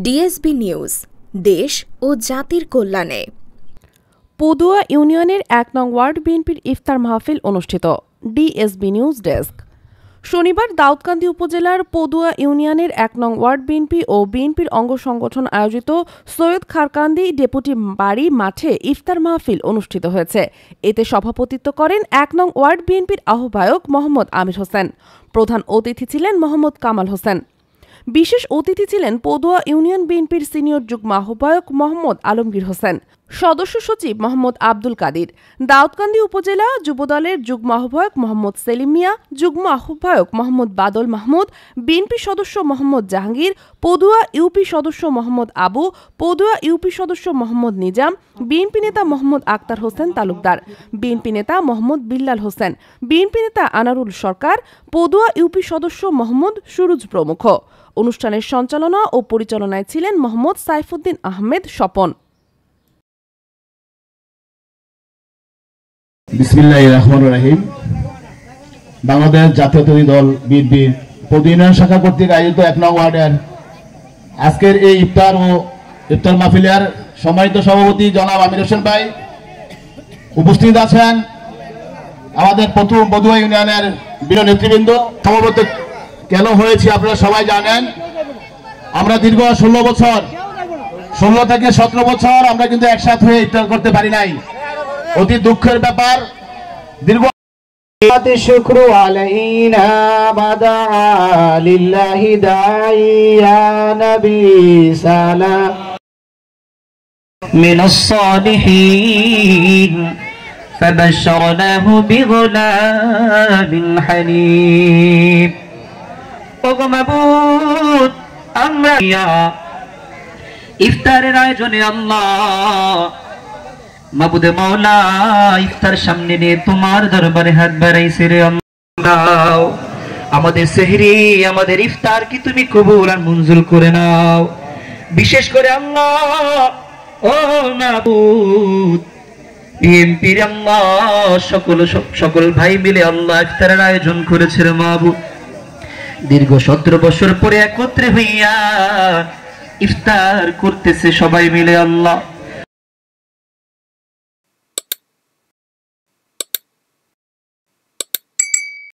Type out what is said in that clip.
DSB news, দেশ ও জাতির কল্যাণে। পদুয়া ইউনিয়নের ১ নং ওয়ার্ড বিএনপির ইফতার মাহফিল অনুষ্ঠিত। DSB news desk. শনিবার দাউদকান্দি উপজেলার পদুয়া ইউনিয়নের ১ নং ওয়ার্ড বিএনপি ও বিএনপির অঙ্গ সংগঠন আয়োজিত সৈয়দ খারকান্দি ডেপুটি বাড়ি মাঠে ইফতার মাহফিল অনুষ্ঠিত হয়েছে। এতে সভাপতিত্ব করেন ১ নং ওয়ার্ড বিএনপির আহ্বায়ক মোহাম্মদ আমির হোসেন। প্রধান অতিথি ছিলেন মোহাম্মদ কামাল হোসেন। বিশেষ অতিথি ছিলেন পদুয়া ইউনিয়ন বিএনপির সিনিয়র যুগ্ম আহ্বায়ক মোহাম্মদ আলমগীর হোসেন, সদস্য সচিব মোহাম্মদ আব্দুল কাদির, দাউদকান্দি উপজেলা যুবদলের যুগ্ম আহ্বায়ক মোহাম্মদ সেলিম মিয়া, যুগ্ম আহ্বায়ক মোহাম্মদ বাদল মাহমুদ, বিএনপি সদস্য মোহাম্মদ জাহাঙ্গীর, পদুয়া ইউপি সদস্য মোহাম্মদ আবু, পদুয়া ইউপি সদস্য মোহাম্মদ নিজাম, বিএনপি নেতা মোহাম্মদ আক্তার হোসেন তালুকদার, বিএনপি নেতা মোহাম্মদ বিল্লাল হোসেন, বিএনপি নেতা আনারুল সরকার, পদুয়া ইউপি সদস্য মোহাম্মদ সুরুজ প্রমুখ। অনুষ্ঠানের সঞ্চালনা ও পরিচালনায় ছিলেন মোহাম্মদ সাইফুদ্দিন আহমেদ স্বপন। বিসমিল্লাহির রহমানির রহিম। বাংলাদেশ জাতীয়তাবাদী দল বিএনপির পদুয়া ইউনিয়ন শাখা কর্তৃক আয়োজিত ১ নং ওয়ার্ডের আজকের এই ইফতার মাহফিলের সম্মানিত সভাপতি জনাব আমির হোসেন ভাই উপস্থিত আছেন। আমাদের পদুয়া ইউনিয়নের বীর নেতৃবৃন্দ, সভাপতি কেন হয়েছে আপনারা সবাই জানেন। আমরা দীর্ঘ 16 থেকে 17 বছর আমরা কিন্তু একসাথে হয়ে ইফতার করতে পারি নাই। অতি দুঃখের ব্যাপার। দীর্ঘ শুকরু আলাইনা বাদা লিল্লাহি দাইয়া নবী সালাম মিনাস সালিহিন ফাবাশশারনাহু বিগুলামিন হালিম। ওগো মাবুদ, আমরা ইফতারের আয়োজনে আল্লাহ মাবুদে মাওলা ইফতার সামনে নিয়ে তোমার দরবারে হাত বাড়াইছি রে আল্লাহ। আমাদের সেহরি, আমাদের ইফতার কি তুমি কবুল আর মঞ্জুর করে নাও। বিশেষ করে আল্লাহ, ও মাবুদ, বিএনপির আল্লাহ সকল ভাই মিলে আল্লাহ ইফতারের আয়োজন করেছে রে মাবুদ। দীর্ঘ 17 বছর পরে একত্রে হইয়া ইফতার করতেছে সবাই মিলে আল্লাহ।